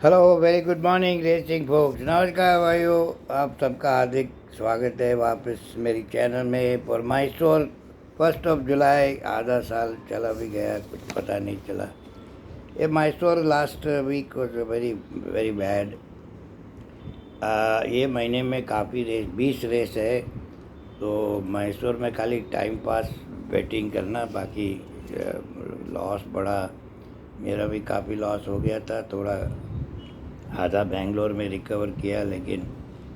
Hello very good morning racing folks. नमस्कार भाइयों, आप सबका हार्दिक स्वागत है वापस मेरी चैनल में। फॉर माई स्टोर 1 जुलाई आधा साल चला भी गया, कुछ पता नहीं चला। ये my store last week was very very bad. ये महीने में काफ़ी रेस 20 रेस है, तो माई स्टोर में खाली टाइम पास बैटिंग करना, बाकी लॉस बड़ा। मेरा भी काफ़ी लॉस हो गया था, थोड़ा आधा बेंगलोर में रिकवर किया, लेकिन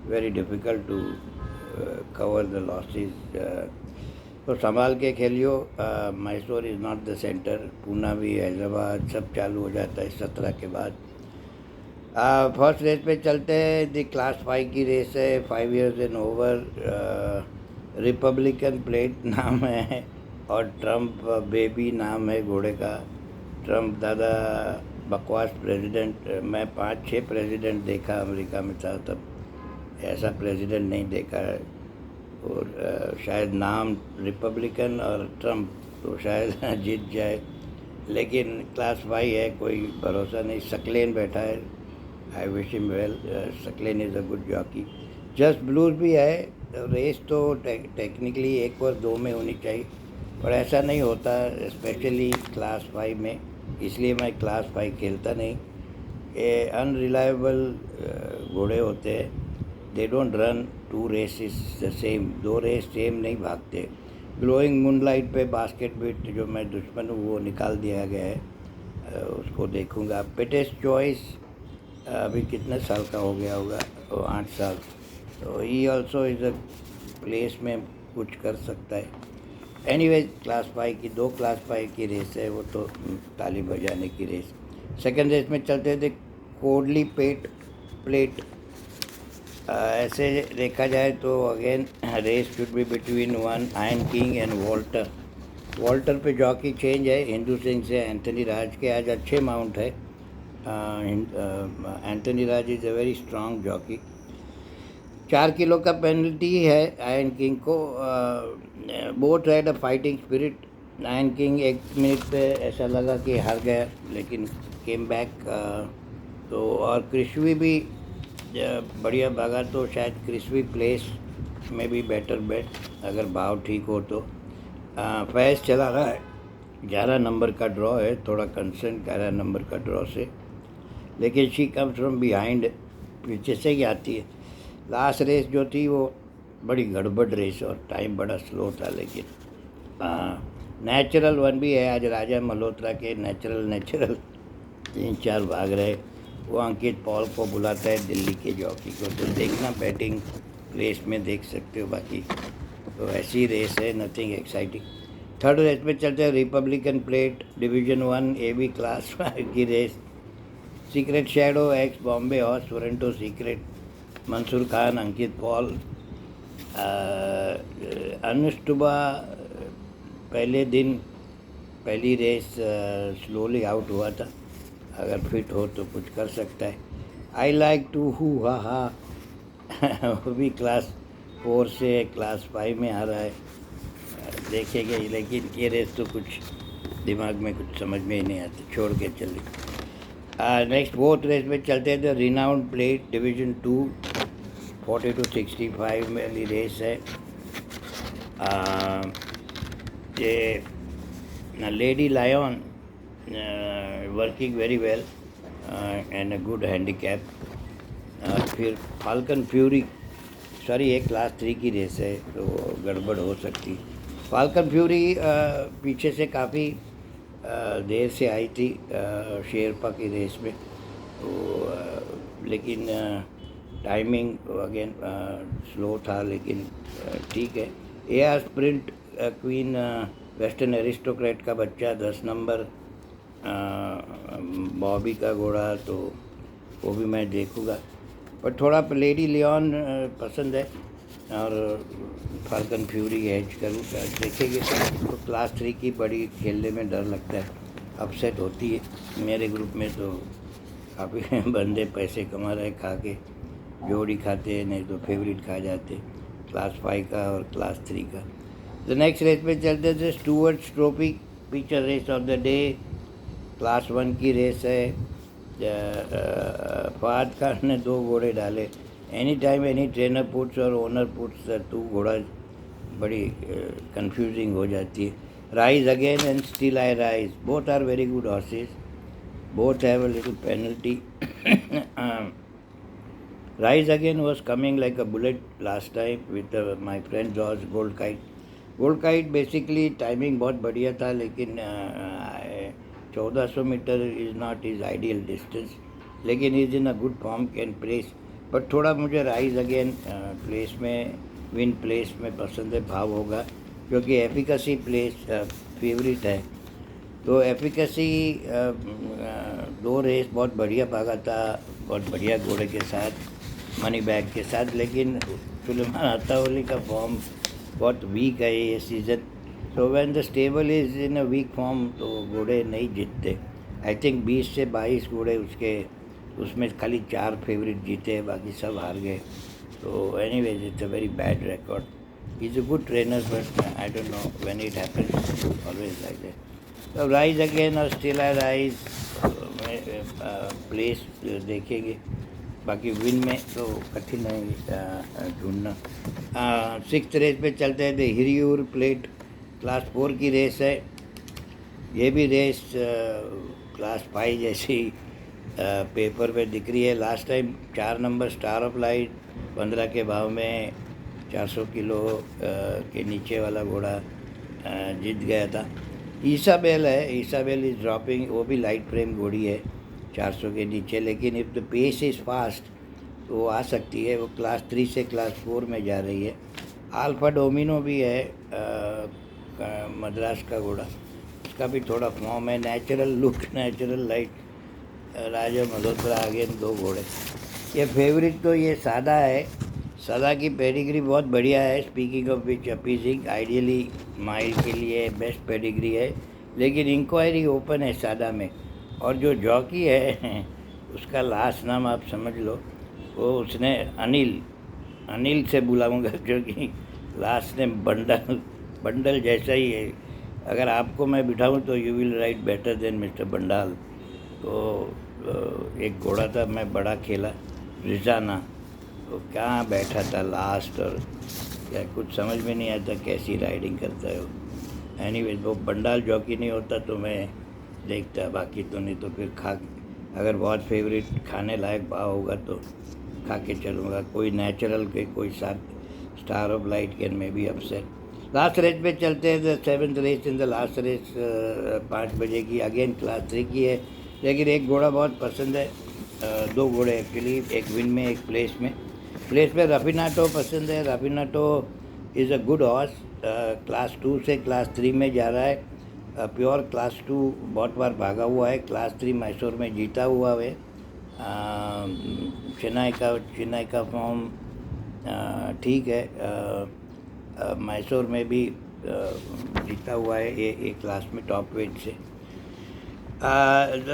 very difficult to cover the losses. तो संभाल के खेलियो। Mysore is not the centre. Poona भी, हैदराबाद सब चालू हो जाता है 17 के बाद। फर्स्ट रेस पे चलते हैं। द क्लास 5 की रेस है, 5 years and over. Republican plate नाम है और ट्रम्प बेबी नाम है घोड़े का। ट्रम्प दादा बकवास प्रेसिडेंट। मैं 5-6 प्रेसिडेंट देखा अमेरिका में था, तब ऐसा प्रेसिडेंट नहीं देखा है। और शायद नाम रिपब्लिकन और ट्रम्प, तो शायद जीत जाए, लेकिन क्लास 5 है, कोई भरोसा नहीं। सकलेन बैठा है, I wish him well. Saqlain is a good jockey. Just blues भी है। रेस तो टेक्निकली 1 और 2 में होनी चाहिए, पर ऐसा नहीं होता, स्पेशली क्लास 5 में। इसलिए मैं क्लास 5 खेलता नहीं। ये अनरिलायबल घोड़े होते हैं। They don't run 2 races the same, 2 race same नहीं भागते। ग्लोइंग मूनलाइट पे बास्केट बिट, जो मैं दुश्मन हूँ, वो निकाल दिया गया है। उसको देखूँगा। पिटेस चॉइस अभी कितने साल का हो गया होगा, 8 साल। तो he also is a place में कुछ कर सकता है। एनीवेज, क्लास 5 की 2 क्लास 5 की रेस है, वो तो ताली बजाने की रेस। सेकंड रेस में चलते थे। कोडली पेट प्लेट। ऐसे देखा जाए तो again race should be between one Iron King and Walter. Walter पे जॉकी चेंज है हिंदू सिंह से एंथनी राज के। आज अच्छे माउंट है। Anthony Raj is a very strong jockey. 4 kilo का पेनल्टी है आयन किंग को। Both had a fighting spirit. Ion king 1 minute पे ऐसा लगा कि हार गया, लेकिन केम बैक। तो और क्रिशवी भी बढ़िया भागा, तो शायद क्रिशवी प्लेस में भी बेटर बेट, अगर भाव ठीक हो तो। फैज़ चला रहा है। 11 नंबर का ड्रॉ है, थोड़ा कंसर्न 11 नंबर का ड्रॉ से, लेकिन शी कम्स फ्रॉम बिहाइंड, पीछे से ही आती है। लास्ट रेस जो थी वो बड़ी गड़बड़ रेस और टाइम बड़ा स्लो था, लेकिन नेचुरल वन भी है। आज राजा मल्होत्रा के नेचुरल 3-4 भाग रहे। वो अंकित पॉल को बुलाता है, दिल्ली के जॉकी को। तो देखना, बैटिंग रेस में देख सकते हो। बाकी तो ऐसी रेस है, नथिंग एक्साइटिंग। थर्ड रेस में चलते हैं। Republican plate division 1 AB class 5 की race. Secret shadow, ex Bombay horse, Toronto secret, Mansoor Khan, Ankit Paul. Anushtuba पहले दिन पहली रेस स्लोली आउट हुआ था। अगर फिट हो तो कुछ कर सकता है। आई लाइक टू हु हा हा वो भी क्लास 4 से क्लास 5 में आ रहा है। देखेंगे, लेकिन ये रेस तो कुछ दिमाग में कुछ समझ में ही नहीं आती, छोड़ के चले। नेक्स्ट फोर्थ रेस में चलते हैं। तो रिनाउंड प्लेट डिवीज़न 2 40-65 वाली रेस है। ये Lady Lion working very well and a good handicap. फिर फाल्कन फ्यूरी, सॉरी ये क्लास 3 की रेस है, तो गड़बड़ हो सकती। फाल्कन फ्यूरी पीछे से काफ़ी देर से आई थी शेरपा की रेस में, तो लेकिन टाइमिंग अगेन स्लो था, लेकिन ठीक है। AR sprint queen western aristocrat का बच्चा 10 नंबर बॉबी का घोड़ा, तो वो भी मैं देखूँगा। पर थोड़ा लेडी लियोन पसंद है, और फाल्कन फ्यूरी एज करूँ देखेंगे। तो क्लास 3 की बड़ी खेलने में डर लगता है, अपसेट होती है। मेरे ग्रुप में तो काफ़ी बंदे पैसे कमा रहे खा के, जोड़ी खाते हैं, नहीं तो फेवरेट खा जाते, क्लास 5 का और क्लास 3 का। तो नेक्स्ट रेस में चलते थे। Stewarts trophy feature race of the day, class 1 की रेस है। फहद खान ने 2 घोड़े डाले. Any time any trainer puts और ओनर पुट्स 2 घोड़ा बड़ी कंफ्यूजिंग हो जाती है. Rise Again and Still I Rise. Both are very good horses. Both have a little penalty. Rise Again was coming like a bullet last time with my friend George Gold Kite. Gold Kite basically timing बहुत बढ़िया था, लेकिन 1400 metre is not is ideal distance, लेकिन is in a good form can place. But थोड़ा मुझे rise again place में, win place में पसंद है. भाव होगा क्योंकि एफिकेसी प्लेस फेवरेट है. तो एफिकेसी 2 रेस बहुत बढ़िया भागा था, बहुत बढ़िया घोड़े के साथ, मनी बैग के साथ. लेकिन सुलेमान अत्तावली का फॉर्म बहुत वीक है ये season. So when the stable is in a weak form तो घोड़े नहीं जीतते. आई थिंक 20 से 22 घोड़े उसके, उसमें खाली 4 फेवरेट जीते, बाकी सब हार गए. तो anyways it's a very bad record. He is a good trainer but I don't know when it happens, always like that. तो राइज अगेन और स्टिल आई राइज प्लेस देखेंगे. बाकी विन में तो कठिन है ढूंढना. 6th रेस पे चलते हैं. द हिरियूर प्लेट क्लास 4 की रेस है. ये भी रेस क्लास 5 जैसी पेपर पे दिख रही है. Last time 4 number star of light 15 के भाव में 400 किलो के नीचे वाला घोड़ा जीत गया था. ईसाबेल है. Isabel is dropping. वो भी लाइट फ्रेम घोड़ी है 400 के नीचे, लेकिन if the pace is fast तो वो आ सकती है. वो क्लास 3 से क्लास 4 में जा रही है. अल्फा डोमिनो भी है मद्रास का घोड़ा. उसका भी थोड़ा फॉर्म है. Natural look, natural light. Raja Malhotra आगे 2 घोड़े. ये फेवरेट तो ये सादा है. सादा की पेडिग्री बहुत बढ़िया है. Speaking of which appeasing, ideally mile के लिए बेस्ट पेडिग्री है, लेकिन इंक्वायरी ओपन है सादा में. और जो जॉकी है उसका लास्ट नाम आप समझ लो. वो उसने अनिल से बुलाऊंगा क्योंकि लास्ट नेम बंडल जैसा ही है. अगर आपको मैं बिठाऊं तो you will write better than mister Bandal. तो एक घोड़ा था, मैं बड़ा खेला, रिजाना. तो क्या बैठा था लास्ट, और क्या कुछ समझ में नहीं आता कैसी राइडिंग करता है वो. एनीवेज वो बंडाल जॉकी नहीं होता तो मैं देखता, बाकी तो नहीं. तो फिर अगर बहुत फेवरेट खाने लायक भाव होगा तो खा के चलूँगा. कोई नेचुरल के कोई साथ Star of Light can may be upset. Last race पे चलते हैं. The 7th race in the last race 5 बजे की, अगेन क्लास 3 की है. लेकिन एक घोड़ा बहुत पसंद है. 2 घोड़े एक्चुअली, एक विन में एक प्लेस में. प्लेस में रफीनाटो पसंद है. Raffinato is a good horse. Class 2 से क्लास 3 में जा रहा है. प्योर क्लास 2 बहुत बार भागा हुआ है. क्लास 3 मैसूर में जीता हुआ है. चेन्नई का फॉर्म ठीक है. मैसूर में भी जीता हुआ है एक क्लास में टॉप वेट से.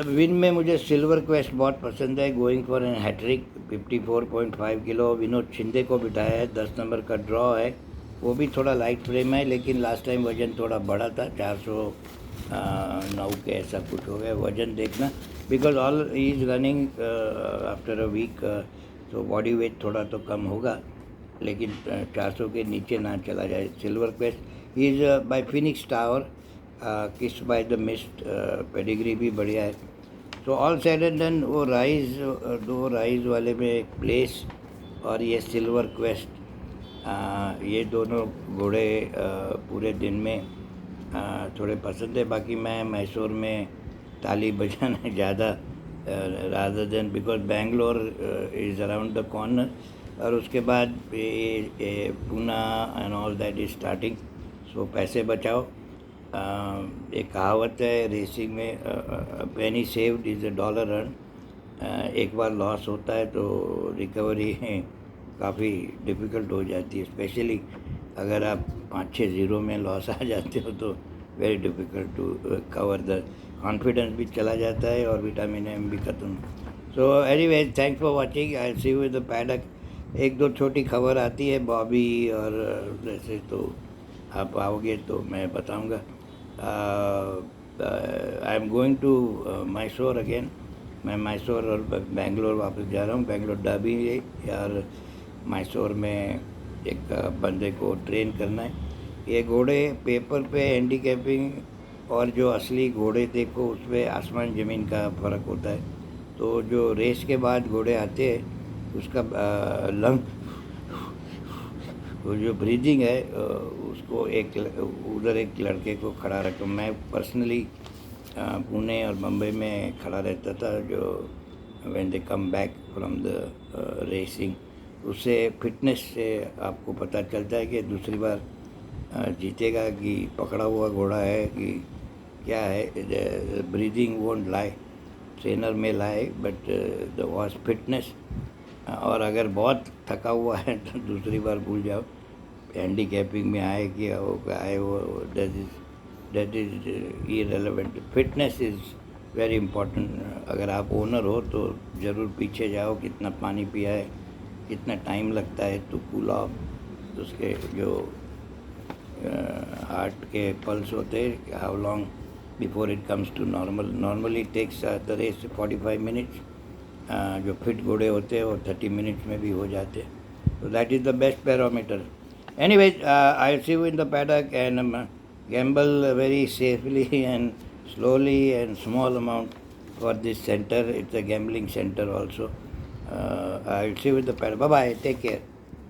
विन में मुझे सिल्वर क्वेस्ट बहुत पसंद है. Going for an hattrick. 54.5 kilo. Vinod Shinde को बिठाया है. 10 नंबर का ड्रॉ है. वो भी थोड़ा लाइट फ्रेम है, लेकिन लास्ट टाइम वज़न थोड़ा बड़ा था. 409 के ऐसा कुछ हो गया. वज़न देखना, because all he is running after a week, तो बॉडी वेट थोड़ा तो कम होगा, लेकिन 400 के नीचे ना चला जाए. Silver quest he is by Phoenix tower. किस बाय द मिस्ट. पेडिग्री भी बढ़िया है. तो ऑल साइड एंड डन वो राइज, 2 राइज वाले में एक प्लेस और ये सिल्वर क्वेस्ट, ये दोनों घोड़े पूरे दिन में थोड़े पसंद है. बाकी मैं मैसूर में ताली बजाना ज़्यादा rather than, because Bangalore is around the corner, और उसके बाद Poona and all that is starting. So पैसे बचाओ. एक कहावत है रेसिंग में, penny saved is a dollar earn. एक बार लॉस होता है तो रिकवरी काफ़ी डिफ़िकल्ट हो जाती है. स्पेशली अगर आप 5-6 ज़ीरो में लॉस आ जाते हो तो very difficult to cover. The confidence भी चला जाता है और विटामिन एम भी ख़त्म. So anyways, thanks for watching. I see you with the paddock. 1-2 छोटी खबर आती है बॉबी और जैसे, तो आप आओगे तो मैं बताऊंगा. I am going to Mysore again. मैं मैसूर और बेंगलोर वापस जा रहा हूँ। बेंगलोर डर्बी और मैसूर में एक बंदे को ट्रेन करना है। ये घोड़े पेपर पे हैंडीकैपिंग और जो असली घोड़े देखो उसमें आसमान ज़मीन का फ़र्क होता है। तो जो रेस के बाद घोड़े आते हैं उसका लंग वो जो ब्रीदिंग है उसको उधर एक लड़के को खड़ा रखा। मैं पर्सनली पुणे और मुंबई में खड़ा रहता था जो when they come back from the racing. उससे फिटनेस से आपको पता चलता है कि दूसरी बार जीतेगा कि पकड़ा हुआ घोड़ा है कि क्या है। ब्रीदिंग वोंट लाई, ट्रेनर में लाए, बट द वॉज फिटनेस। और अगर बहुत थका हुआ है तो दूसरी बार भूल जाओ हैंडीकैपिंग में आए कि वो आए वो that is irrelevant. Fitness is very important. अगर आप ओनर हो तो ज़रूर पीछे जाओ कितना पानी पिया है, कितना टाइम लगता है टू कूल ऑफ। उसके जो हार्ट के पल्स होते हैं, how long before it comes to normally takes the race 45 minutes. जो फिट घोड़े होते हैं वो 30 मिनट्स में भी हो जाते हैं। तो that is the best parameter. Anyways, I'll see you in the paddock and gamble very safely and slowly and small amount for this center. It's a gambling center also. I'll see you in the paddock. Bye bye. Take care.